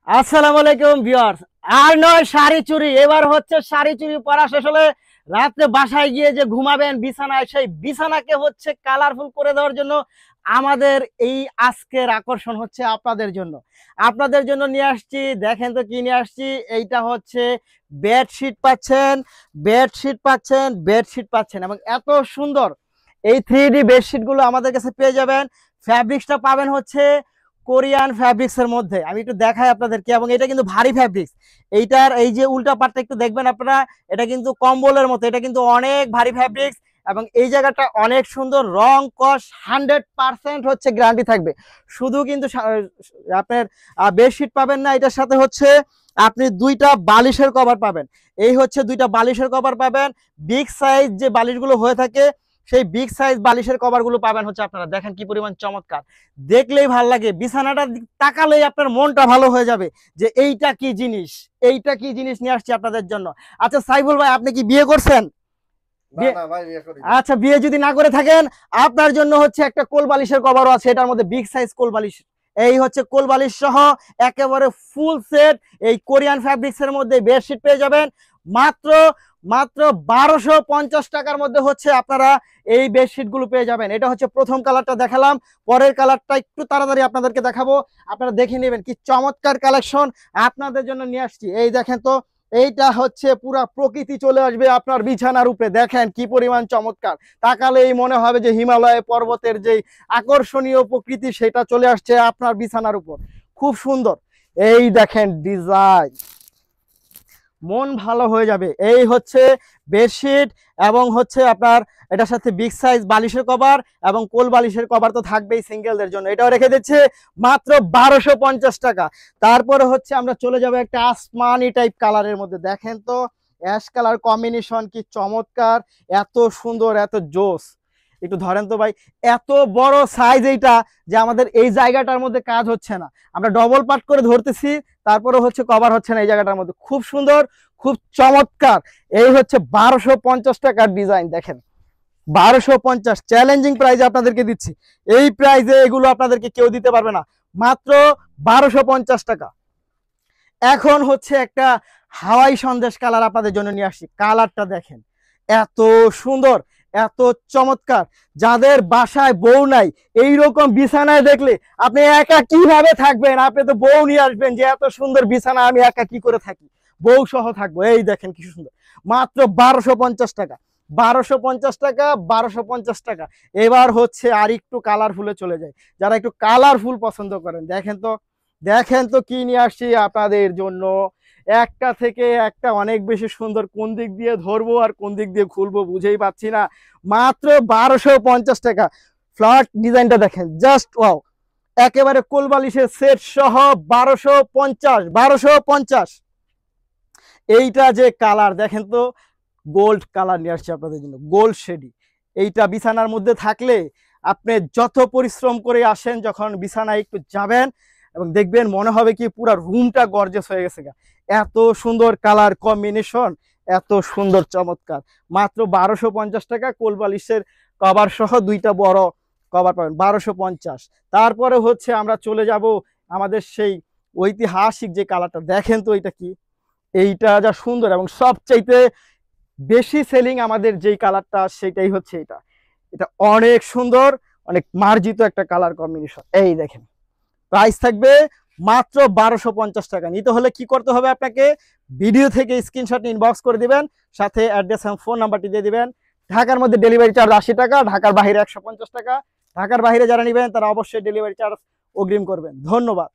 আসসালামু আলাইকুম ভিউয়ার্স। আর নয় শাড়ি চুরি, এবার হচ্ছে শাড়ি চুরি পরা শেষ হলে রাতে বাসায় গিয়ে যে ঘুমাবেন বিছানায়, সেই বিছানাকে হচ্ছে কালারফুল করে দেওয়ার জন্য আমাদের এই আজকের আকর্ষণ হচ্ছে আপনাদের জন্য নিয়ে আসছি। দেখেন তো কি নিয়ে আসছি। এইটা হচ্ছে বেডশিট পাচ্ছেন, বেডশিট পাচ্ছেন এবং এত সুন্দর এই 3D বেডশিট গুলো আমাদের কাছে পেয়ে যাবেন। ফ্যাব্রিক্সটা পাবেন হচ্ছে কোরিয়ান ফ্যাব্রিক্স এর মধ্যে। আমি একটু দেখাই আপনাদেরকে, এবং এটা কিন্তু ভারী ফ্যাব্রিক্স। এইটার এই যে উল্টা পাটটা একটু দেখবেন আপনারা, এটা কিন্তু কম্বলের মতো, এটা কিন্তু অনেক ভারী ফ্যাব্রিক্স। এবং এই জায়গাটা অনেক সুন্দর, রং কস 100% হচ্ছে গ্যারান্টি থাকবে। শুধু কিন্তু আপনার বেডশিট পাবেন না, এটার সাথে হচ্ছে আপনি দুইটা বালিশের কভার পাবেন। এই হচ্ছে দুইটা বালিশের কভার পাবেন। বিগ সাইজ যে বালিশগুলো হয়ে থাকে, সেই বিগ সাইজ বালিশের কভারগুলো পাবেন হচ্ছে। আপনারা দেখেন কি পরিমাণ চমৎকার, দেখলেই ভালো লাগে, বিছানাটা তাকালেই আপনার মনটা ভালো হয়ে যাবে যে এইটা কি জিনিস, নিয়ে আসছি আপনাদের জন্য। আচ্ছা সাইফুল ভাই, আপনি কি বিয়ে করছেন? আচ্ছা, বিয়ে যদি না করে থাকেন, আপনার জন্য হচ্ছে একটা কোল বালিশের কভারও আছে, এটার মধ্যে বিগ সাইজ কোল বালিশ। এই হচ্ছে কোল বালিশ সহ একেবারে ফুল সেট এই কোরিয়ান ফ্যাব্রিক্স এর মধ্যে বেডশিট পেয়ে যাবেন মাত্র মাত্র 1250 টাকার মধ্যে হচ্ছে আপনারা এই বেডশিট গুলো পেয়ে যাবেন। এটা হচ্ছে প্রথম কালারটা দেখালাম, পরের কালারটা একটু তাড়াতাড়ি আপনাদেরকে দেখাবো, আপনারা দেখে নেবেন কি চমৎকার কালেকশন আপনাদের জন্য নিয়ে আসছি। এই দেখেন তো, এইটা হচ্ছে পুরা প্রকৃতি চলে আসবে আপনার বিছানার উপরে। দেখেন কি পরিমাণ চমৎকার, তাকালেই মনে হবে যে হিমালয় পর্বতের যে আকর্ষণীয় প্রকৃতি সেটা চলে আসছে আপনার বিছানার উপর। খুব সুন্দর, এই দেখেন ডিজাইন, মন ভালো হয়ে যাবে। এই হচ্ছে বেডশিট, এবং হচ্ছে আপনার এটার সাথে বিগ সাইজ বালিশের কভার এবং কোল বালিশের কভার তো থাকবেই সিঙ্গেলদের জন্য। এটাও রেখে দিচ্ছে মাত্র 1250 টাকা। তারপরে হচ্ছে আমরা চলে যাব একটা আসমানি টাইপ কালারের মধ্যে। দেখেন তো অ্যাশ কালার কম্বিনেশন কি চমৎকার, এত সুন্দর, এত জোস। একটু ধরেন তো ভাই, এত বড় সাইজ এইটা যে আমাদের এই জায়গাটার মধ্যে কাজ হচ্ছে না, আমরা ডবল পার্ট করে ধরতেছি, তারপরে হচ্ছে কভার হচ্ছে না এই জায়গাটার মধ্যে। খুব সুন্দর, খুব চমৎকার। এই হচ্ছে 1250 টাকার ডিজাইন। দেখেন 1250 চ্যালেঞ্জিং প্রাইজে আপনাদেরকে দিচ্ছি। এই প্রাইজে এগুলো আপনাদেরকে কেউ দিতে পারবে না, মাত্র 1250 টাকা। এখন হচ্ছে একটা হাওয়াই সন্দেশ কালার আপনাদের জন্য নিয়ে আসছি। কালারটা দেখেন এত সুন্দর, এত চমৎকার। যাদের বাসায় বউ নাই, এইরকম বিছানায় দেখলে আপনি একা কিভাবে থাকবেন? আপনি তো বউ নিয়ে আসবেন যে এত সুন্দর বিছানা আমি একা কি করে থাকি, বউ সহ থাকবো। এই দেখেন কি সুন্দর, মাত্র 1250 টাকা, 1250 টাকা, 1250 টাকা। এবার হচ্ছে আর একটু কালারফুলে চলে যায়, যারা একটু কালারফুল পছন্দ করেন। দেখেন তো কি নিয়ে আসছি আপনাদের জন্য। একটা থেকে একটা অনেক বেশি সুন্দর, কোন দিক দিয়ে ধরবো আর কোন দিক দিয়ে খুলবো বুঝেই পাচ্ছি না। মাত্র 1250 টাকা। ফ্লাওয়ার ডিজাইনটা দেখেন, জাস্ট ওয়াও। একেবারে কোলবালিশের সেট সহ 1250। এইটা যে কালার দেখেন তো, গোল্ড কালার নিয়ে আসছে আপনাদের জন্য, গোল্ড শেডি। এইটা বিছানার মধ্যে থাকলে আপনি যত পরিশ্রম করে আসেন, যখন বিছানায় একটু যাবেন এবং দেখবেন মনে হবে কি পুরা রুমটা গর্জিয়াস হয়ে গেছে। এত সুন্দর কালার কম্বিনেশন, এত সুন্দর চমৎকার। মাত্র 1250 টাকা, কোল বালিশের কভার সহ দুইটা বড় কভার পাবেন 1250। তারপরে হচ্ছে আমরা চলে যাব আমাদের সেই ঐতিহাসিক যে কালারটা। দেখেন তো এটা কি, এইটা যা সুন্দর এবং সবচাইতে বেশি সেলিং আমাদের যেই কালারটা সেটাই হচ্ছে এটা। এটা অনেক সুন্দর, অনেক মার্জিত একটা কালার কম্বিনেশন। এই দেখেন, প্রাইস থাকবে মাত্র 1250 টাকা। নিতে হলে কি করতে হবে, আপনাকে ভিডিও থেকে স্ক্রিনশট ইনবক্স করে দিবেন, সাথে অ্যাড্রেস এবং ফোন নাম্বারটি দিয়ে দিবেন। ঢাকার মধ্যে ডেলিভারি চার্জ 80 টাকা, ঢাকার বাইরে 150 টাকা। ঢাকার বাইরে যারা নেবেন তারা অবশ্যই ডেলিভারি চার্জ অগ্রিম করবেন। ধন্যবাদ।